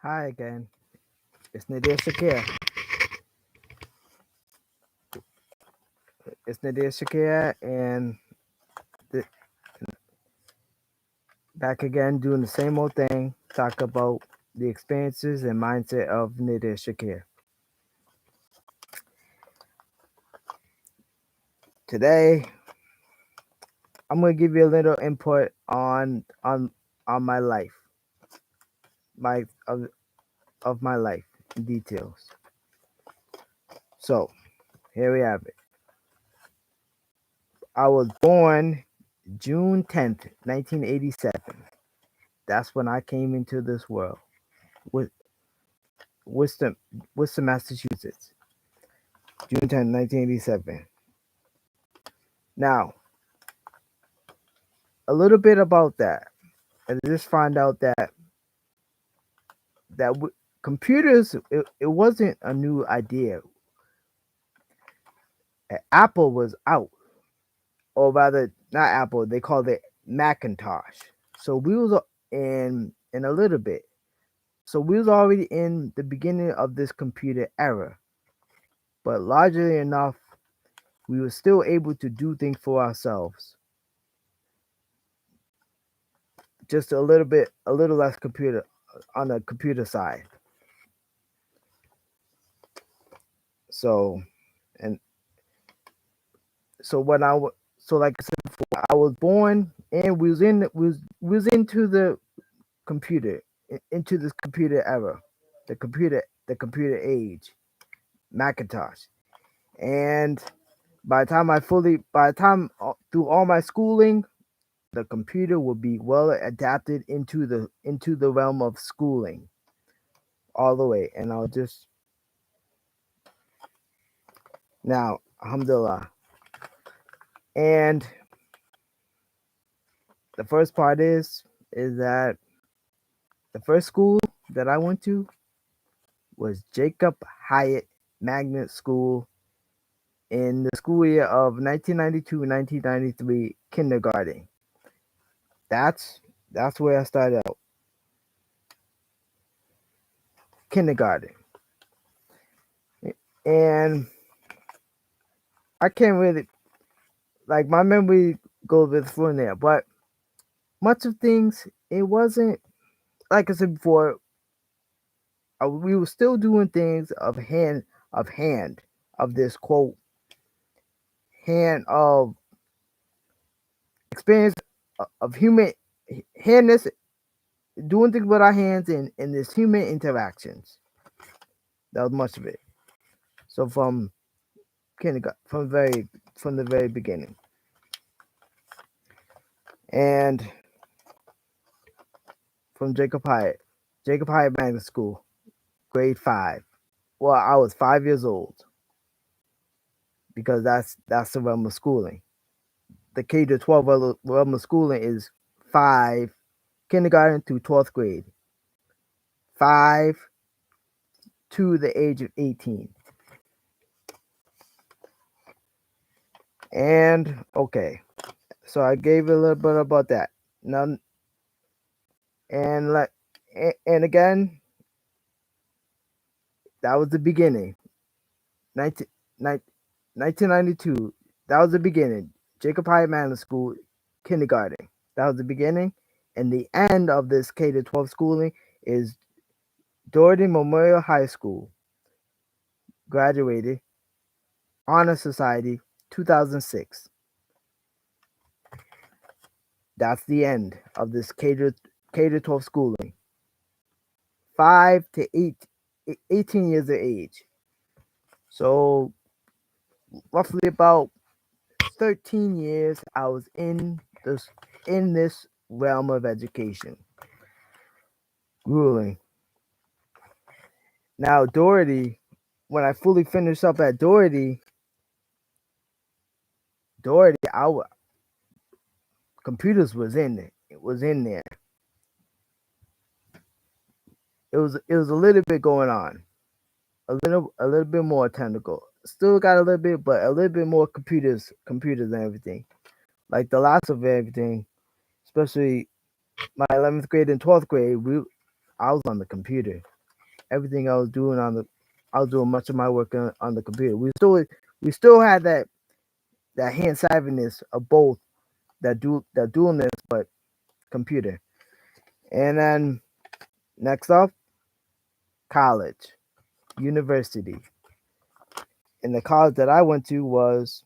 Hi again. It's Nadir Shakir. It's Nadir Shakir, and th- back again doing the same old thing. Talk about the experiences and mindset of Nadir Shakir. Today, I'm gonna give you a little input on my life, my of my life in details. So here we have it. I was born June 10th, 1987. That's when I came into this world. With Worcester, Worcester, Massachusetts, June 10th, 1987. Now, a little bit about that. I just find out that computers, it wasn't a new idea. Apple was out, or rather, not Apple. They called it Macintosh. So we was in a little bit. So we was already in the beginning of this computer era, but largely enough, we were still able to do things for ourselves. Just a little less computer on the computer side. So and so when so like I said before, I was born and we was into the computer, into this computer era, the computer age, Macintosh. And by the time through all my schooling, the computer will be well adapted into the realm of schooling all the way. And I'll just now, alhamdulillah. And the first part is that the first school that I went to was Jacob Hyatt Magnet School in the school year of 1992-1993 kindergarten. That's where I started out. Kindergarten. And I can't really, like, my memory goes with from there, but much of things, it wasn't, like I said before, we were still doing things of hand of this quote hand of experience of human handness, doing things with our hands and this human interactions. That was much of it. So from kindergarten, from the very beginning, and from Jacob Hyatt Magnet School, grade 5. Well, I was 5 years old because that's the realm of schooling. The K to 12 realm of schooling is 5, kindergarten through 12th grade, 5 to the age of 18. And okay, so I gave a little bit about that. Now, and like, and again, that was the beginning. 19, 1992. That was the beginning. Jacob Hyatt Manor School, kindergarten. That was the beginning, and the end of this K to 12 schooling is Doherty Memorial High School. Graduated, Honor Society, 2006. That's the end of this K to 12 schooling. 5 to 18 years of age. So roughly about 13 years I was in this realm of education. Grueling. Now Doherty, when I fully finished up at Doherty, computers was in it. It was in there. It was a little bit going on. A little bit more technical. Still got a little bit, but a little bit more computers and everything. Like the last of everything, especially my 11th grade and 12th grade, I was on the computer. Everything I was doing much of my work on the computer. We still had that hand savviness of both that dualness, but computer. And then next up, college, university. And the college that I went to was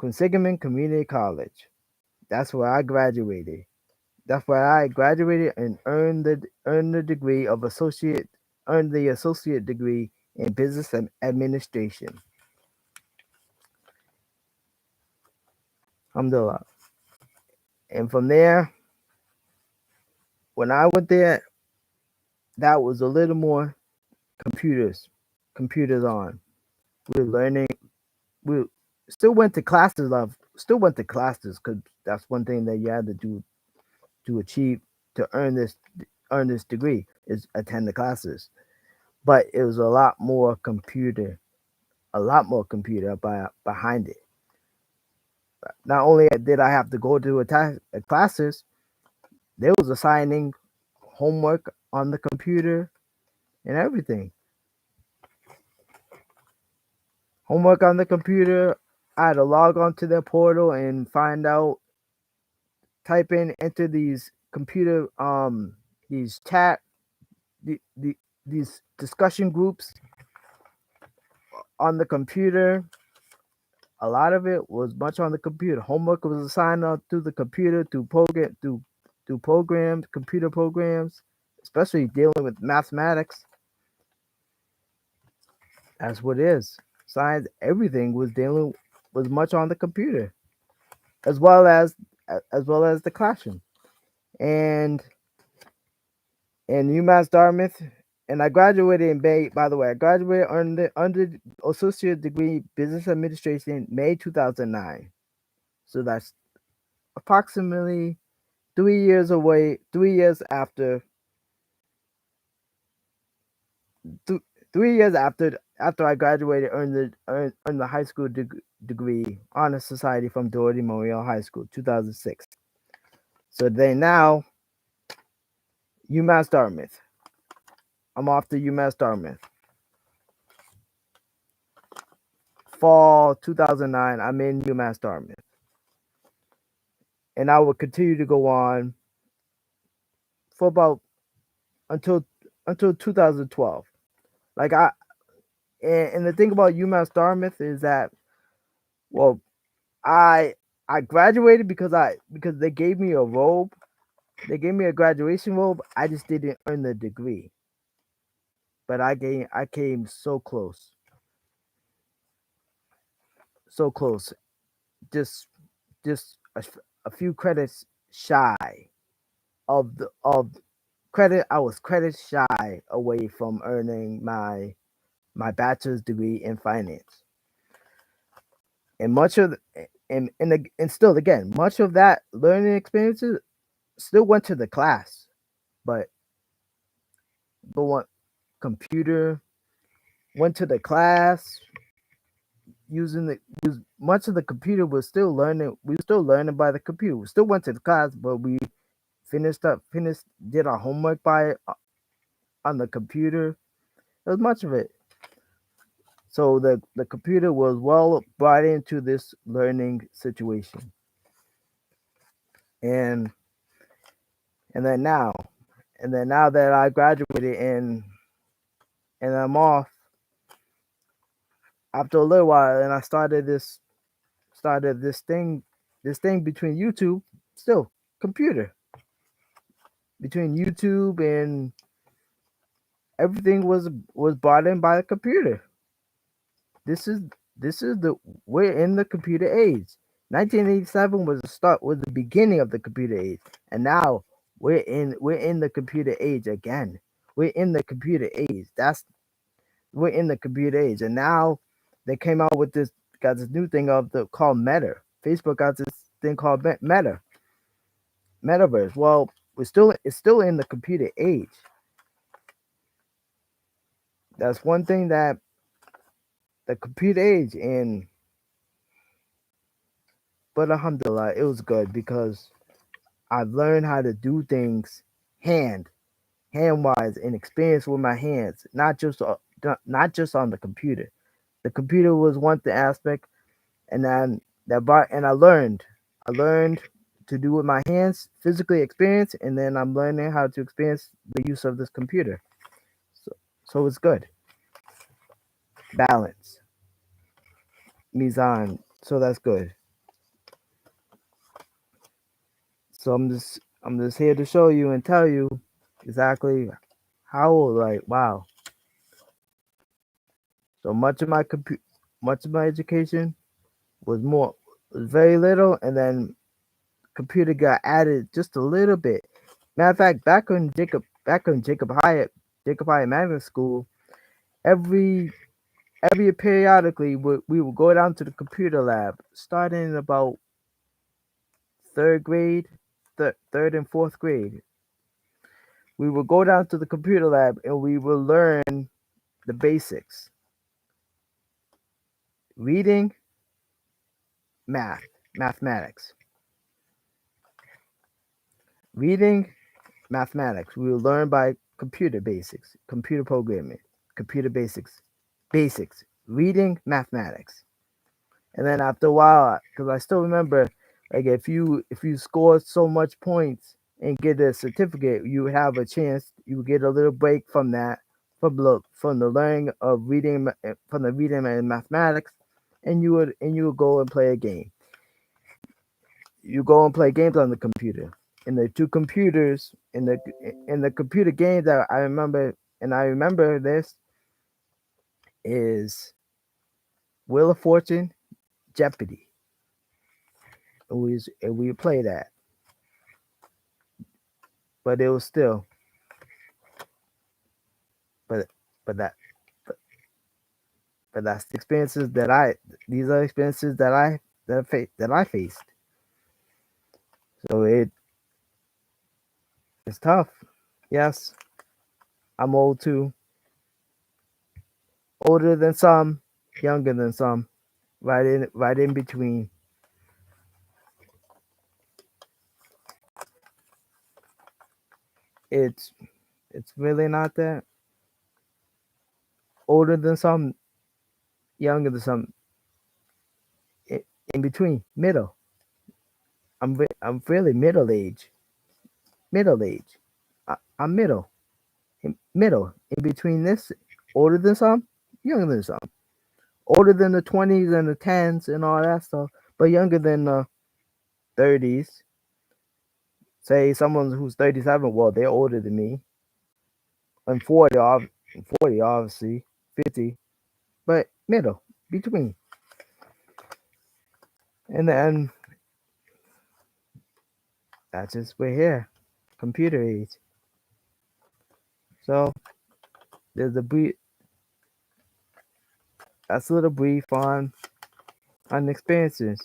Quinsigamon Community College. That's where I graduated. That's where I graduated and earned the degree of associate earned the associate degree in business administration. Alhamdulillah. And from there, when I went there, that was a little more computers, computers on. We were learning. We still went to classes. Still went to classes because that's one thing that you had to do to achieve to earn this degree is attend the classes. But it was a lot more computer behind it. Not only did I have to go to classes, they was assigning homework on the computer and everything. Homework on the computer. I had to log onto their portal and find out, enter these computer, these these discussion groups on the computer. A lot of it was much on the computer. Homework was assigned out through the computer through programs, computer programs, especially dealing with mathematics. That's what it is. Science, everything was much on the computer, as well as the classroom. And in UMass Dartmouth, and I graduated in May. By the way, I graduated under associate degree business administration May 2009. So that's approximately 3 years away. 3 years after. Th- 3 years after I graduated, earned the high school degree honor society from Doherty Memorial High School, 2006. So then now UMass Dartmouth. I'm off to UMass Dartmouth. Fall 2009, I'm in UMass Dartmouth. And I will continue to go on for about until 2012. Like and the thing about UMass Dartmouth is that, well, I I graduated because they gave me a robe. They gave me a graduation robe. I just didn't earn the degree. But I came so close. So close. Just just a few credits shy of credit. I was credits shy away from earning my bachelor's degree in finance. And much of and still again, much of that learning experiences still went to the class, but what computer went to the class using the use much of the computer was still learning. We were still learning by the computer. We still went to the class, but we finished did our homework on the computer. It was much of it. So the computer was well brought into this learning situation. And and then now and then now that I graduated and I'm off after a little while, and I started this thing between YouTube, still computer, between YouTube and everything was brought in by the computer. This is this is the we're in the computer age. 1987 was the beginning of the computer age, and now we're in the computer age again. We're in the computer age. We're in the computer age, and now they came out with this got this new thing called Meta. Facebook got this thing called Metaverse. Well, it's still in the computer age. That's one thing that the computer age and but alhamdulillah, it was good because I've learned how to do things hand hand wise and experience with my hands, not just on the computer. The computer was one aspect, and then I learned to do with my hands, physically experience, and then I'm learning how to experience the use of this computer. So, so it's good. Balance, mizan. So that's good. So I'm just here to show you and tell you exactly how like wow. So much of my education was very little, and then computer got added just a little bit. Matter of fact, back on Jacob Hyatt Magnet School, every every periodically we would go down to the computer lab, starting in about third grade, third and fourth grade. We would go down to the computer lab and we would learn the basics: reading, mathematics, reading, mathematics. We will learn by computer basics, computer programming, computer basics, reading, mathematics. And then after a while, because I still remember, like if you score so much points and get a certificate, you have a chance. You get a little break from that, from the learning of reading, from the reading and mathematics, and you would go and play a game. You go and play games on the computer. And the two computers in the computer game that I remember, and I remember this is Wheel of Fortune, Jeopardy. And we play that, but it was still, but but that but, but that's the experiences that these are experiences that I faced. So it's tough. Yes, I'm old too, older than some, younger than some, right in between. It's it's really not that older than some, younger than some, i- in between, middle. I'm really middle age. I'm middle in between this, older than some, younger than some, older than the 20s and the 10s and all that stuff, but younger than the 30s. Say someone who's 37, well, they're older than me, and 40 obviously, 50, but middle between. And then that's just we're here, computer age. So there's a brief, that's a little brief on experiences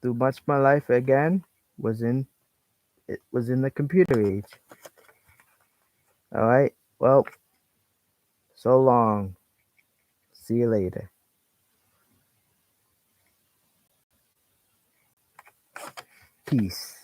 through much of my life. Again, was in it was in the computer age. All right. Well, so long. See you later. Peace.